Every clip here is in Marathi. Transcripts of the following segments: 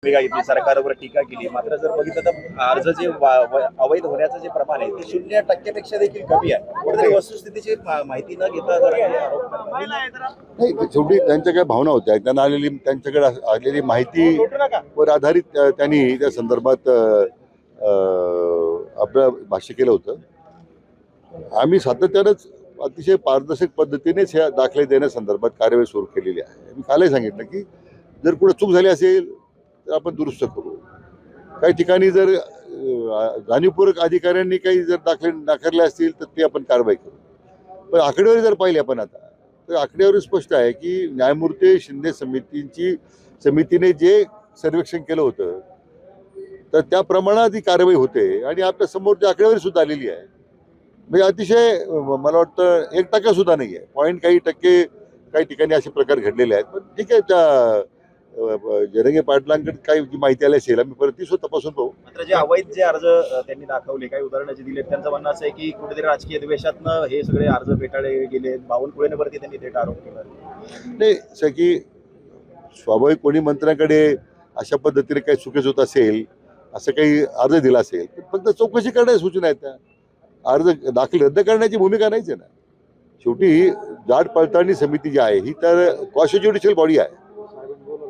भूमिका घेतली, सरकारवर टीका केली. मात्र जर बघितलं तर अर्ज जे अवैध होण्याचं जे प्रमाण आहे ते 0% पेक्षा देखील कमी आहे. कुठेतरी वस्तुस्थितीची माहिती न घेता जर हे आरोप करतात. नाही, शेवटी त्यांच्या काय भावना होत्या, त्यांना त्यांच्याकडे आलेली माहितीवर आधारित त्यांनी त्या संदर्भात आपलं भाष्य केलं होतं. आम्ही सातत्यानंच अतिशय पारदर्शक पद्धतीनेच ह्या दाखले देण्यासंदर्भात कार्यवाही सुरू केलेली आहे. मी कालही सांगितलं की जर कुठे चूक झाली असेल तर आपण दुरुस्त करू. काही ठिकाणी जर जाणीवपूर्वक अधिकाऱ्यांनी काही जर दाखले नाकारले असतील तर ते आपण कारवाई करू. पण आकडेवारी जर पाहिली आपण आता तर आकडेवारी स्पष्ट आहे की न्यायमूर्ती शिंदे समितीने जे सर्वेक्षण केलं होतं तर त्या प्रमाणात ही कारवाई होते आणि आपल्या समोरची आकडेवारी सुद्धा आलेली आहे. म्हणजे अतिशय मला वाटतं 1% सुद्धा नाही आहे. पॉईंट काही टक्के काही ठिकाणी असे प्रकार घडलेले आहेत. पण ठीक आहे, त्या जरंगे पाटलांकडे काही माहिती आली असेल आम्ही परत ती स्वतः तपासून पाहू. मात्र जे अवैध जे अर्ज त्यांनी दाखवले, काही उदाहरणं जे दिले, त्यांचं म्हणणं असं आहे की कुठेतरी राजकीय द्वेषातनं हे सगळे अर्ज फेटाळले गेले. बावनकुळेवरती त्यांनी थेट आरोप केला. नाही असं की स्वाभाविक कोणी मंत्र्याकडे अशा पद्धतीने काही चुकीच होत असेल, असं काही अर्ज दिला असेल तर फक्त चौकशी करण्याच्या सूचना आहेत. त्या अर्ज दाखल रद्द करण्याची भूमिका नाहीच आहे ना. शेवटी जाट पडताळणी समिती जी आहे ही तर क्वाशी ज्युडिशियल बॉडी आहे.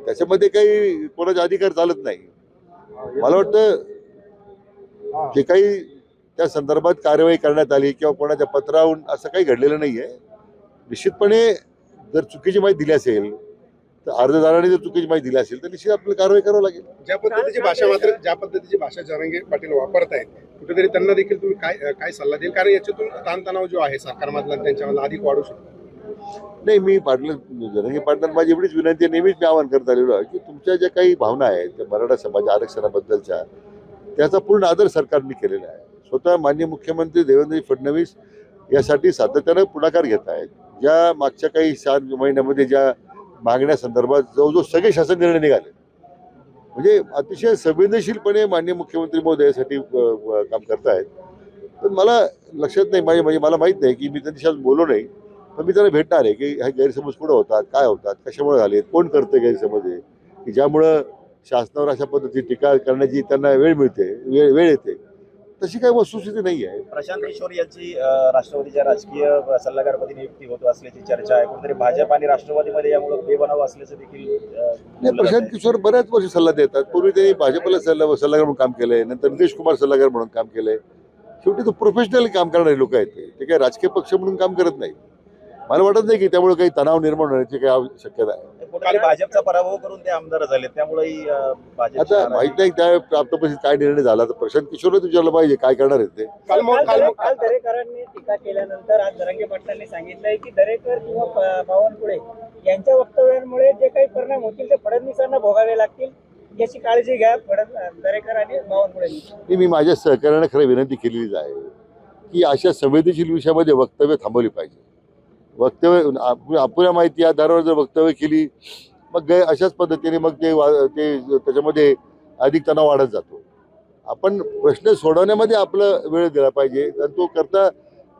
त्याच्यामध्ये काही कोणाचा अधिकार चालत नाही. मला वाटतं जे काही त्या संदर्भात कार्यवाही करण्यात आली किंवा कोणाच्या पत्रावरून असं काही घडलेलं नाही आहे. निश्चितपणे जर चुकीची माहिती दिली असेल तर अर्जदाराने जर चुकीची माहिती दिली असेल तर निश्चित आपल्याला कारवाई करावं लागेल. ज्या पद्धतीची भाषा जरांगे पाटील वापरत आहेत कुठेतरी त्यांना देखील तुम्ही काय सल्ला देईल, कारण याच्यातून ताणतणाव जो आहे सरकारमधला त्यांच्यामधला अधिक वाढू शकतो. नाही, मी जरांगे पाटलांना माझी एवढीच विनंती आहे, नेहमीच मी आवाहन करत आलेलो आहे की तुमच्या ज्या काही भावना आहेत त्या मराठा समाज आरक्षणाबद्दलच्या त्याचा पूर्ण आदर सरकारने केलेला आहे. स्वतः माननीय मुख्यमंत्री देवेंद्र फडणवीस यासाठी सातत्यानं पुढाकार घेत आहेत. ज्या मागच्या काही 4 महिन्यामध्ये ज्या मागण्या संदर्भात जवळजवळ सगळे शासन निर्णय निघाले. म्हणजे अतिशय संवेदनशीलपणे माननीय मुख्यमंत्री महोदय यासाठी काम करतायत. पण मला लक्षात नाही, म्हणजे मला माहीत नाही की मी त्यांच्याशी बोललो नाही, पण मी त्यांना भेटणार आहे की हे गैरसमज कुठं होतात, काय होतात, कशामुळे झाले, कोण करतं गैरसमज आहे की ज्यामुळं शासनावर अशा पद्धतीची टीका करण्याची त्यांना वेळ येते. तशी काही वस्तुस्थिती नाही आहे. प्रशांत किशोर यांची राष्ट्रवादीच्या राजकीय सल्लागारपदी नियुक्ती होत असल्याची चर्चा आहे. कुठेतरी भाजप आणि राष्ट्रवादीमध्ये यामुळे बेबनाव असल्याचं देखील प्रशांत किशोर बऱ्याच वर्ष सल्ला देतात. पूर्वी त्यांनी भाजपला सल्लागार म्हणून काम केलंय, नंतर नितीश कुमार सल्लागार म्हणून काम केलंय. शेवटी तो प्रोफेशनली काम करणारे लोक आहेत. ते काही राजकीय पक्ष म्हणून काम करत नाही. मला वाटत नाही की त्यामुळे काही तणाव निर्माण होण्याची काही शक्यता आहे. भाजपचा पराभव करून ते आमदार झाले, त्यामुळे आता माहित नाही त्या प्राप्तपरिस्थितीत काय निर्णय झाला तर प्रशांत किशोरच विचारलं पाहिजे काय करणार आहेत ते. काल दरेकरांनी टीका केल्यानंतर आज जरांगे पाटलांनी सांगितलंय की दरेकर किंवा बावनकुळे यांच्या वक्तव्यांमुळे जे काही परिणाम होतील ते फडणवीसांना भोगावे लागतील याची काळजी घ्या दरेकर आणि बावनकुळे. मी माझ्या सहकार्याने खरं विनंती केलेलीच आहे की अशा संवेदनशील विषयामध्ये वक्तव्य थांबवली पाहिजे. वक्तव्य अपुऱ्या माहिती आधारावर जर वक्तव्य केली मग अशाच पद्धतीने मग ते त्याच्यामध्ये अधिक तणाव वाढत जातो. आपण प्रश्न सोडवण्यामध्ये आपलं वेळ दिला पाहिजे आणि तो करता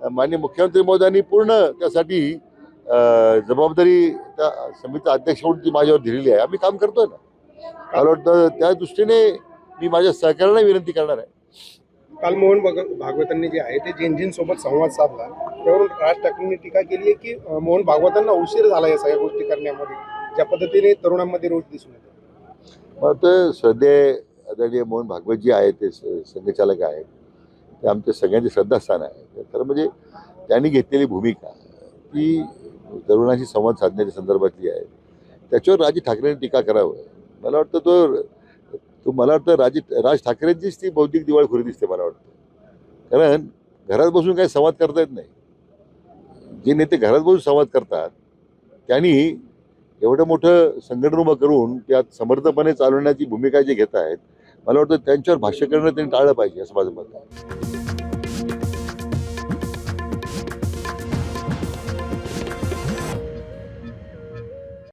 माननीय मुख्यमंत्री महोदयांनी पूर्ण त्यासाठी जबाबदारी त्या समितीचा अध्यक्ष म्हणून ती माझ्यावर दिलेली आहे. आम्ही काम करतोय ना. मला वाटतं त्या दृष्टीने मी माझ्या सहकार्याला विनंती करणार आहे. काल मोहन भागवतांनी जे आहे ते जेनजींसोबत संवाद साधला, त्यावरून राज ठाकरेंनी टीका केली आहे की मोहन भागवतांना उशीर झाला या सगळ्या गोष्टी करण्यामध्ये, ज्या पद्धतीने तरुणांमध्ये रोष दिसून येतो. मला वाटतं श्रद्धेय आदरणीय मोहन भागवत जी आहेत ते संघचालक आहेत, ते आमच्या सगळ्यांचे श्रद्धास्थान आहे. खरं म्हणजे त्यांनी घेतलेली भूमिका ती तरुणांशी संवाद साधण्याच्या संदर्भातली आहे. त्याच्यावर राज ठाकरेंनी टीका करावं. मला वाटतं मला वाटतं राज ठाकरेंचीच ती बौद्धिक दिवाळखोरी दिसते मला वाटतं. कारण घरात बसून काही संवाद करता येत नाही. जे नेते घरात बसून संवाद करतात त्यांनी एवढं मोठं संघटन उभं करून त्यात समर्थपणे चालवण्याची भूमिका जे घेत आहेत मला वाटतं त्यांच्यावर भाष्य करणं त्यांनी टाळलं पाहिजे असं माझं मत आहे.